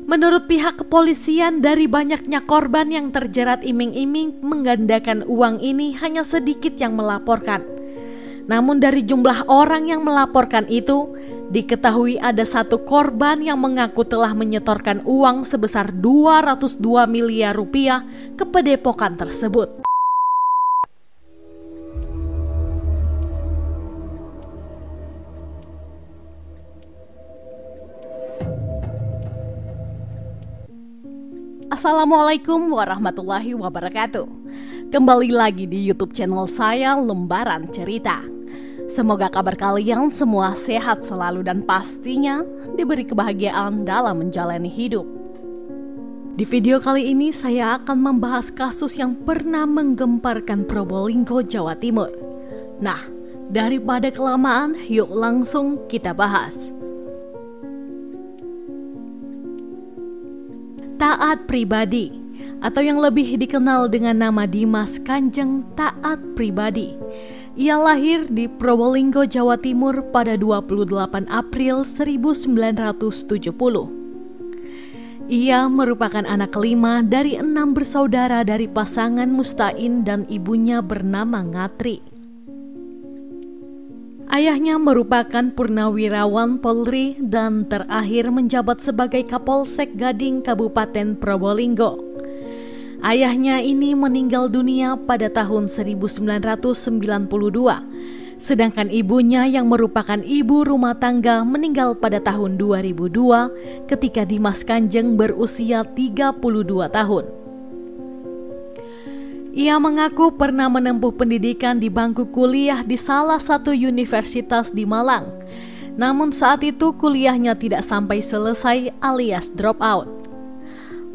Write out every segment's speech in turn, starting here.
Menurut pihak kepolisian, dari banyaknya korban yang terjerat iming-iming menggandakan uang ini hanya sedikit yang melaporkan. Namun dari jumlah orang yang melaporkan itu, diketahui ada satu korban yang mengaku telah menyetorkan uang sebesar 202 miliar rupiah ke padepokan tersebut. Assalamualaikum warahmatullahi wabarakatuh. Kembali lagi di YouTube channel saya, Lembaran Cerita. Semoga kabar kalian semua sehat selalu dan pastinya diberi kebahagiaan dalam menjalani hidup. Di video kali ini saya akan membahas kasus yang pernah menggemparkan Probolinggo, Jawa Timur. Nah, daripada kelamaan, yuk langsung kita bahas. Taat Pribadi, atau yang lebih dikenal dengan nama Dimas Kanjeng Taat Pribadi. Ia lahir di Probolinggo, Jawa Timur pada 28 April 1970. Ia merupakan anak kelima dari 6 bersaudara dari pasangan Mustain dan ibunya bernama Ngatri. Ayahnya merupakan purnawirawan Polri dan terakhir menjabat sebagai Kapolsek Gading Kabupaten Probolinggo. Ayahnya ini meninggal dunia pada tahun 1992, sedangkan ibunya yang merupakan ibu rumah tangga meninggal pada tahun 2002 ketika Dimas Kanjeng berusia 32 tahun. Ia mengaku pernah menempuh pendidikan di bangku kuliah di salah satu universitas di Malang. Namun saat itu kuliahnya tidak sampai selesai alias drop out.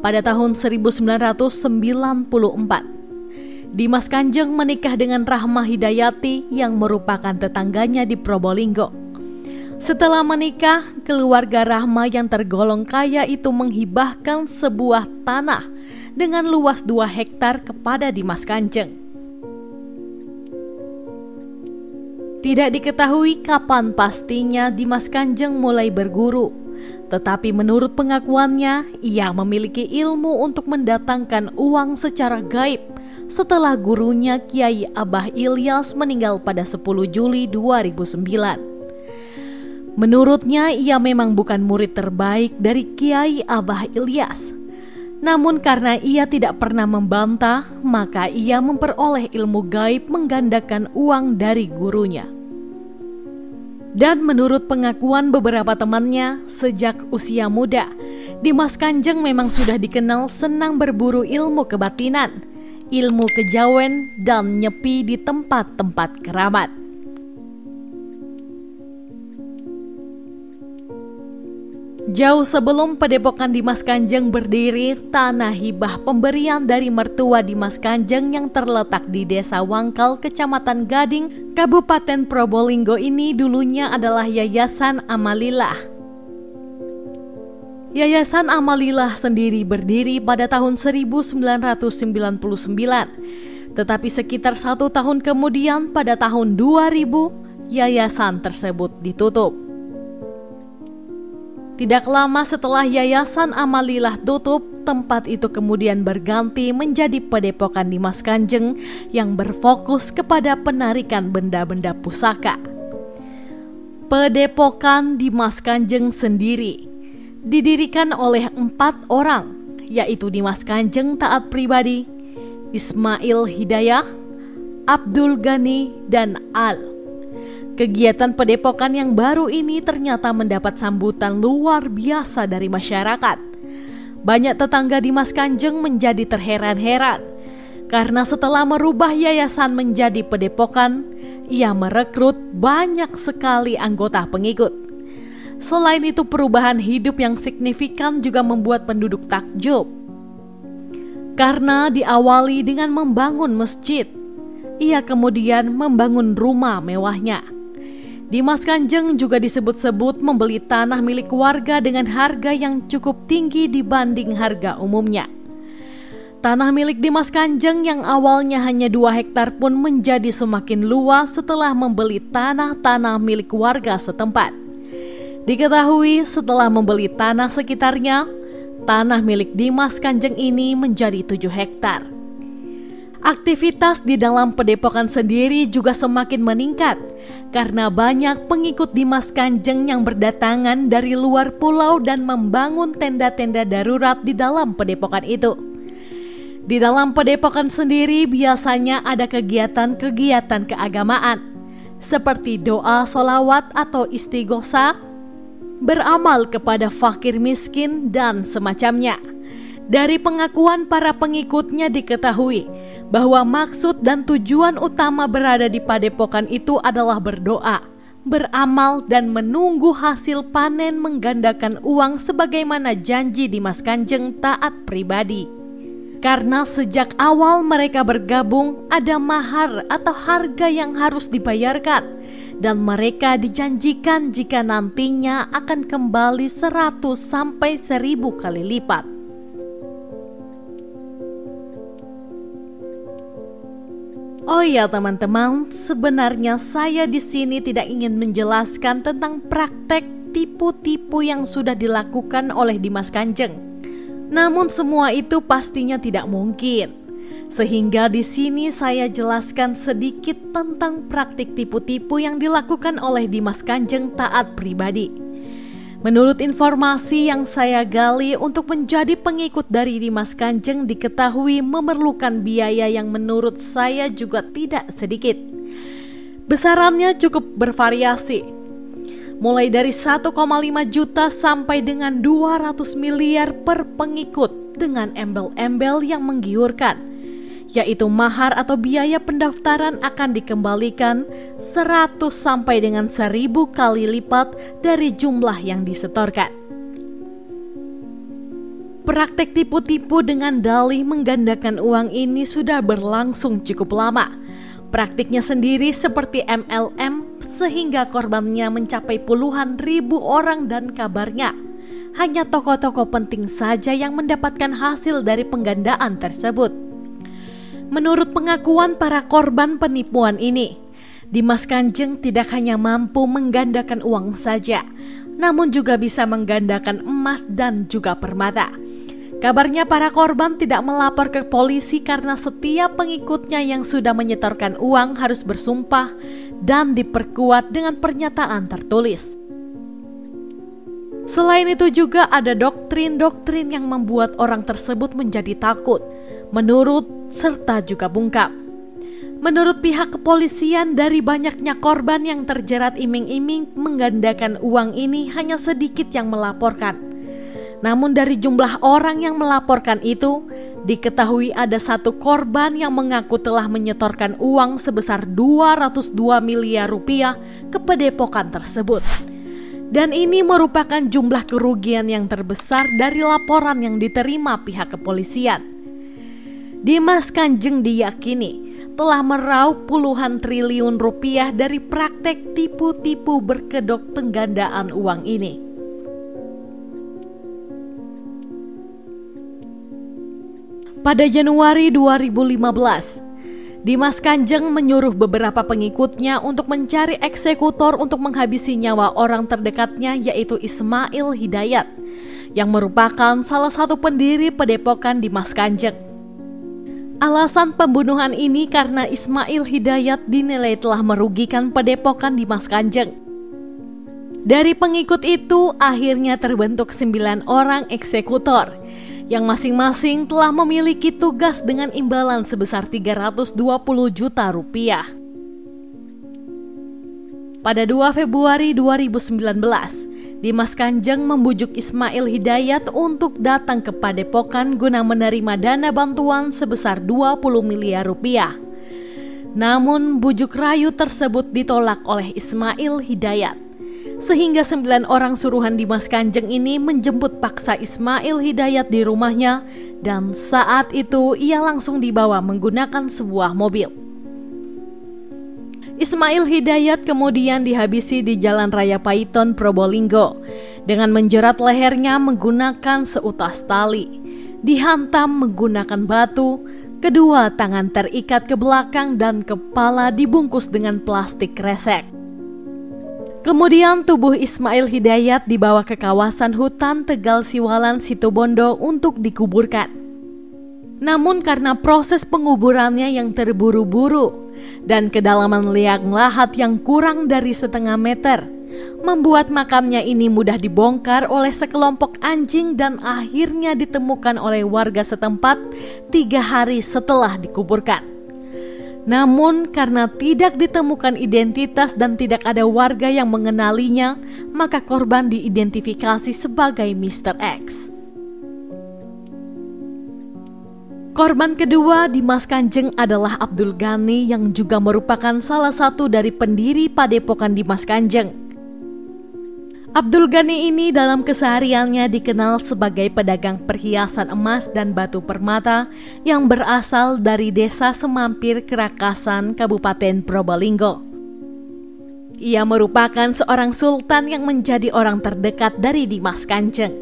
Pada tahun 1994, Dimas Kanjeng menikah dengan Rahma Hidayati yang merupakan tetangganya di Probolinggo. Setelah menikah, keluarga Rahma yang tergolong kaya itu menghibahkan sebuah tanah dengan luas 2 hektar kepada Dimas Kanjeng. Tidak diketahui kapan pastinya Dimas Kanjeng mulai berguru, tetapi menurut pengakuannya, ia memiliki ilmu untuk mendatangkan uang secara gaib setelah gurunya Kiai Abah Ilyas meninggal pada 10 Juli 2009. Menurutnya, ia memang bukan murid terbaik dari Kiai Abah Ilyas. Namun karena ia tidak pernah membantah, maka ia memperoleh ilmu gaib menggandakan uang dari gurunya. Dan menurut pengakuan beberapa temannya, sejak usia muda, Dimas Kanjeng memang sudah dikenal senang berburu ilmu kebatinan, ilmu kejawen, dan nyepi di tempat-tempat keramat. Jauh sebelum padepokan Dimas Kanjeng berdiri, tanah hibah pemberian dari mertua Dimas Kanjeng yang terletak di Desa Wangkal, Kecamatan Gading, Kabupaten Probolinggo ini dulunya adalah Yayasan Amalillah. Yayasan Amalillah sendiri berdiri pada tahun 1999, tetapi sekitar 1 tahun kemudian pada tahun 2000, yayasan tersebut ditutup. Tidak lama setelah Yayasan Amalillah tutup, tempat itu kemudian berganti menjadi padepokan Dimas Kanjeng yang berfokus kepada penarikan benda-benda pusaka. Padepokan Dimas Kanjeng sendiri didirikan oleh 4 orang, yaitu Dimas Kanjeng Taat Pribadi, Ismail Hidayah, Abdul Ghani, dan Al. Kegiatan padepokan yang baru ini ternyata mendapat sambutan luar biasa dari masyarakat. Banyak tetangga Dimas Kanjeng menjadi terheran-heran karena setelah merubah yayasan menjadi padepokan, ia merekrut banyak sekali anggota pengikut. Selain itu, perubahan hidup yang signifikan juga membuat penduduk takjub. Karena diawali dengan membangun masjid, ia kemudian membangun rumah mewahnya. Dimas Kanjeng juga disebut-sebut membeli tanah milik warga dengan harga yang cukup tinggi dibanding harga umumnya. Tanah milik Dimas Kanjeng yang awalnya hanya 2 hektar pun menjadi semakin luas setelah membeli tanah-tanah milik warga setempat. Diketahui setelah membeli tanah sekitarnya, tanah milik Dimas Kanjeng ini menjadi 7 hektar. Aktivitas di dalam padepokan sendiri juga semakin meningkat karena banyak pengikut Dimas Kanjeng yang berdatangan dari luar pulau dan membangun tenda-tenda darurat di dalam padepokan itu. Di dalam padepokan sendiri biasanya ada kegiatan-kegiatan keagamaan seperti doa sholawat atau istighosa, beramal kepada fakir miskin, dan semacamnya. Dari pengakuan para pengikutnya diketahui bahwa maksud dan tujuan utama berada di padepokan itu adalah berdoa, beramal, dan menunggu hasil panen menggandakan uang sebagaimana janji Dimas Kanjeng taat pribadi. Karena sejak awal mereka bergabung ada mahar atau harga yang harus dibayarkan dan mereka dijanjikan jika nantinya akan kembali 100 sampai 1000 kali lipat. Oh ya teman-teman, sebenarnya saya di sini tidak ingin menjelaskan tentang praktek tipu-tipu yang sudah dilakukan oleh Dimas Kanjeng. Namun semua itu pastinya tidak mungkin. Sehingga di sini saya jelaskan sedikit tentang praktik tipu-tipu yang dilakukan oleh Dimas Kanjeng taat pribadi. Menurut informasi yang saya gali, untuk menjadi pengikut dari Dimas Kanjeng diketahui memerlukan biaya yang menurut saya juga tidak sedikit. Besarannya cukup bervariasi, mulai dari 1,5 juta sampai dengan 200 miliar per pengikut dengan embel-embel yang menggiurkan, yaitu mahar atau biaya pendaftaran akan dikembalikan 100 sampai dengan 1000 kali lipat dari jumlah yang disetorkan. Praktek tipu-tipu dengan dalih menggandakan uang ini sudah berlangsung cukup lama. Praktiknya sendiri seperti MLM sehingga korbannya mencapai puluhan ribu orang dan kabarnya hanya tokoh-tokoh penting saja yang mendapatkan hasil dari penggandaan tersebut. Menurut pengakuan para korban penipuan ini, Dimas Kanjeng tidak hanya mampu menggandakan uang saja, namun juga bisa menggandakan emas dan juga permata. Kabarnya para korban tidak melapor ke polisi karena setiap pengikutnya yang sudah menyetorkan uang harus bersumpah dan diperkuat dengan pernyataan tertulis. Selain itu juga ada doktrin-doktrin yang membuat orang tersebut menjadi takut, menurut serta juga bungkam. Menurut pihak kepolisian, dari banyaknya korban yang terjerat iming-iming menggandakan uang ini hanya sedikit yang melaporkan. Namun dari jumlah orang yang melaporkan itu, diketahui ada satu korban yang mengaku telah menyetorkan uang sebesar 202 miliar rupiah ke padepokan tersebut. Dan ini merupakan jumlah kerugian yang terbesar dari laporan yang diterima pihak kepolisian. Dimas Kanjeng diyakini telah meraup puluhan triliun rupiah dari praktek tipu-tipu berkedok penggandaan uang ini. Pada Januari 2015, Dimas Kanjeng menyuruh beberapa pengikutnya untuk mencari eksekutor untuk menghabisi nyawa orang terdekatnya, yaitu Ismail Hidayat, yang merupakan salah satu pendiri padepokan Dimas Kanjeng. Alasan pembunuhan ini karena Ismail Hidayat dinilai telah merugikan padepokan Dimas Kanjeng. Dari pengikut itu akhirnya terbentuk 9 orang eksekutor yang masing-masing telah memiliki tugas dengan imbalan sebesar 320 juta rupiah. Pada 2 Februari 2019, Dimas Kanjeng membujuk Ismail Hidayat untuk datang ke padepokan guna menerima dana bantuan sebesar 20 miliar rupiah. Namun bujuk rayu tersebut ditolak oleh Ismail Hidayat, sehingga 9 orang suruhan Dimas Kanjeng ini menjemput paksa Ismail Hidayat di rumahnya, dan saat itu ia langsung dibawa menggunakan sebuah mobil. Ismail Hidayat kemudian dihabisi di Jalan Raya Paiton, Probolinggo dengan menjerat lehernya menggunakan seutas tali, dihantam menggunakan batu, kedua tangan terikat ke belakang dan kepala dibungkus dengan plastik kresek. Kemudian tubuh Ismail Hidayat dibawa ke kawasan hutan Tegal Siwalan Situbondo untuk dikuburkan. Namun karena proses penguburannya yang terburu-buru dan kedalaman liang lahat yang kurang dari setengah meter, membuat makamnya ini mudah dibongkar oleh sekelompok anjing dan akhirnya ditemukan oleh warga setempat 3 hari setelah dikuburkan. Namun karena tidak ditemukan identitas dan tidak ada warga yang mengenalinya, maka korban diidentifikasi sebagai Mr. X. Korban kedua Dimas Kanjeng adalah Abdul Ghani yang juga merupakan salah satu dari pendiri Padepokan Dimas Kanjeng. Abdul Ghani ini dalam kesehariannya dikenal sebagai pedagang perhiasan emas dan batu permata yang berasal dari desa Semampir Kerakasan, Kabupaten Probolinggo. Ia merupakan seorang sultan yang menjadi orang terdekat dari Dimas Kanjeng.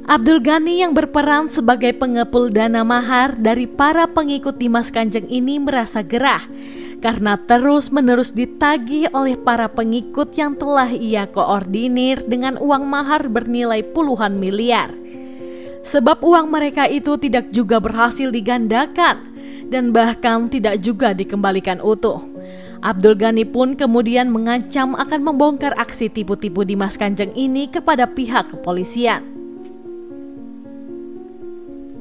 Abdul Ghani yang berperan sebagai pengepul dana mahar dari para pengikut Dimas Kanjeng ini merasa gerah karena terus-menerus ditagih oleh para pengikut yang telah ia koordinir dengan uang mahar bernilai puluhan miliar. Sebab uang mereka itu tidak juga berhasil digandakan dan bahkan tidak juga dikembalikan utuh. Abdul Ghani pun kemudian mengancam akan membongkar aksi tipu-tipu Dimas Kanjeng ini kepada pihak kepolisian.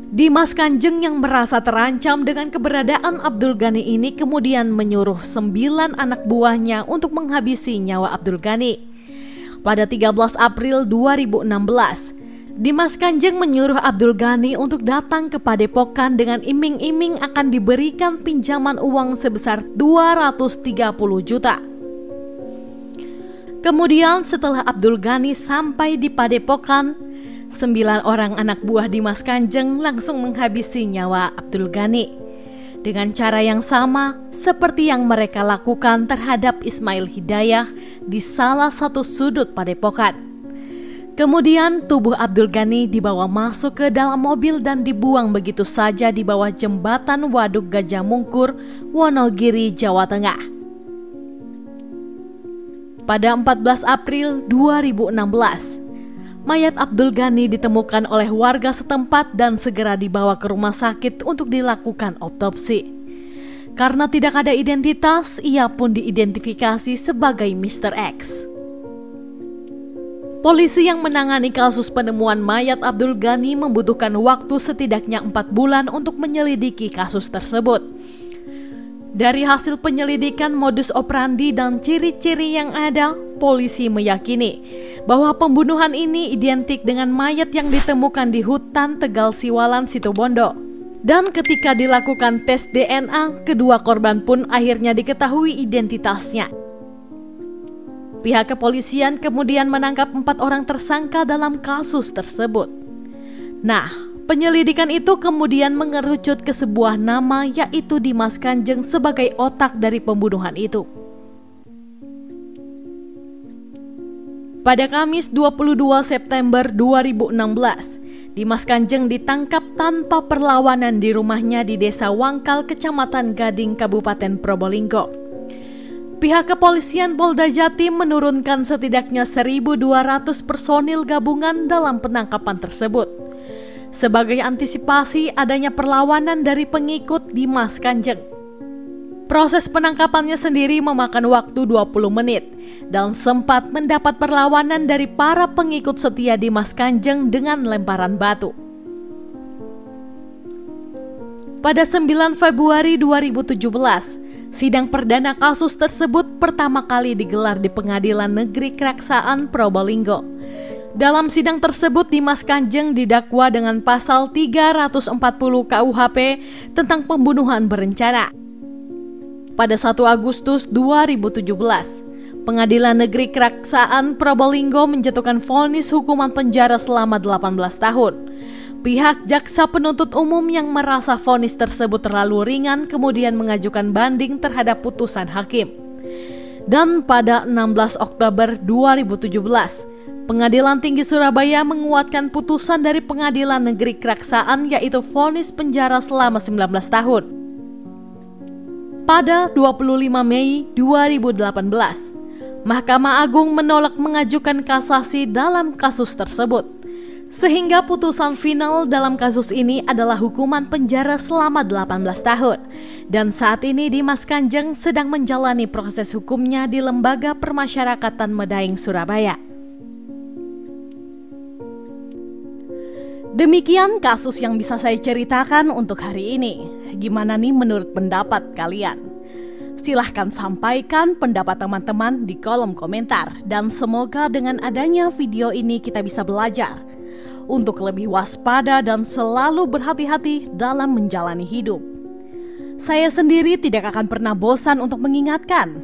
Dimas Kanjeng yang merasa terancam dengan keberadaan Abdul Ghani ini kemudian menyuruh 9 anak buahnya untuk menghabisi nyawa Abdul Ghani. Pada 13 April 2016, Dimas Kanjeng menyuruh Abdul Ghani untuk datang ke Padepokan dengan iming-iming akan diberikan pinjaman uang sebesar 230 juta. Kemudian setelah Abdul Ghani sampai di Padepokan, 9 orang anak buah Dimas Kanjeng langsung menghabisi nyawa Abdul Ghani dengan cara yang sama seperti yang mereka lakukan terhadap Ismail Hidayah di salah satu sudut Padepokan. Kemudian tubuh Abdul Ghani dibawa masuk ke dalam mobil dan dibuang begitu saja di bawah jembatan Waduk Gajah Mungkur, Wonogiri, Jawa Tengah. Pada 14 April 2016, mayat Abdul Ghani ditemukan oleh warga setempat dan segera dibawa ke rumah sakit untuk dilakukan otopsi. Karena tidak ada identitas, ia pun diidentifikasi sebagai Mr. X. Polisi yang menangani kasus penemuan mayat Abdul Ghani membutuhkan waktu setidaknya 4 bulan untuk menyelidiki kasus tersebut. Dari hasil penyelidikan modus operandi dan ciri-ciri yang ada, polisi meyakini bahwa pembunuhan ini identik dengan mayat yang ditemukan di hutan Tegal Siwalan Situbondo. Dan ketika dilakukan tes DNA, kedua korban pun akhirnya diketahui identitasnya. Pihak kepolisian kemudian menangkap 4 orang tersangka dalam kasus tersebut. Nah, penyelidikan itu kemudian mengerucut ke sebuah nama, yaitu Dimas Kanjeng sebagai otak dari pembunuhan itu. Pada Kamis 22 September 2016, Dimas Kanjeng ditangkap tanpa perlawanan di rumahnya di Desa Wangkal, Kecamatan Gading, Kabupaten Probolinggo. Pihak kepolisian Polda Jatim menurunkan setidaknya 1.200 personil gabungan dalam penangkapan tersebut sebagai antisipasi adanya perlawanan dari pengikut Dimas Kanjeng. Proses penangkapannya sendiri memakan waktu 20 menit dan sempat mendapat perlawanan dari para pengikut setia Dimas Kanjeng dengan lemparan batu. Pada 9 Februari 2017, sidang perdana kasus tersebut pertama kali digelar di Pengadilan Negeri Keraksaan Probolinggo. Dalam sidang tersebut, Dimas Kanjeng didakwa dengan pasal 340 KUHP tentang pembunuhan berencana. Pada 1 Agustus 2017, Pengadilan Negeri Keraksaan Probolinggo menjatuhkan vonis hukuman penjara selama 18 tahun. Pihak jaksa penuntut umum yang merasa vonis tersebut terlalu ringan kemudian mengajukan banding terhadap putusan hakim. Dan pada 16 Oktober 2017, Pengadilan Tinggi Surabaya menguatkan putusan dari Pengadilan Negeri Keraksaan, yaitu vonis penjara selama 19 tahun. Pada 25 Mei 2018, Mahkamah Agung menolak mengajukan kasasi dalam kasus tersebut, sehingga putusan final dalam kasus ini adalah hukuman penjara selama 18 tahun. Dan saat ini Dimas Kanjeng sedang menjalani proses hukumnya di Lembaga Permasyarakatan Medaeng, Surabaya. Demikian kasus yang bisa saya ceritakan untuk hari ini. Gimana nih menurut pendapat kalian? Silahkan sampaikan pendapat teman-teman di kolom komentar. Dan semoga dengan adanya video ini kita bisa belajar untuk lebih waspada dan selalu berhati-hati dalam menjalani hidup. Saya sendiri tidak akan pernah bosan untuk mengingatkan,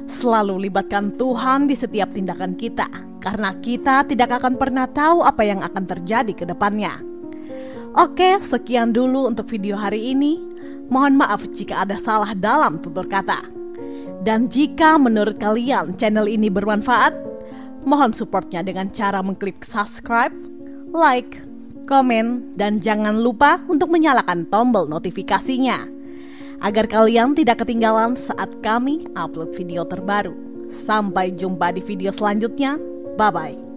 selalu libatkan Tuhan di setiap tindakan kita, karena kita tidak akan pernah tahu apa yang akan terjadi ke depannya. Oke, sekian dulu untuk video hari ini. Mohon maaf jika ada salah dalam tutur kata. Dan jika menurut kalian channel ini bermanfaat, mohon supportnya dengan cara mengklik subscribe, like, komen, dan jangan lupa untuk menyalakan tombol notifikasinya agar kalian tidak ketinggalan saat kami upload video terbaru. Sampai jumpa di video selanjutnya. Bye-bye.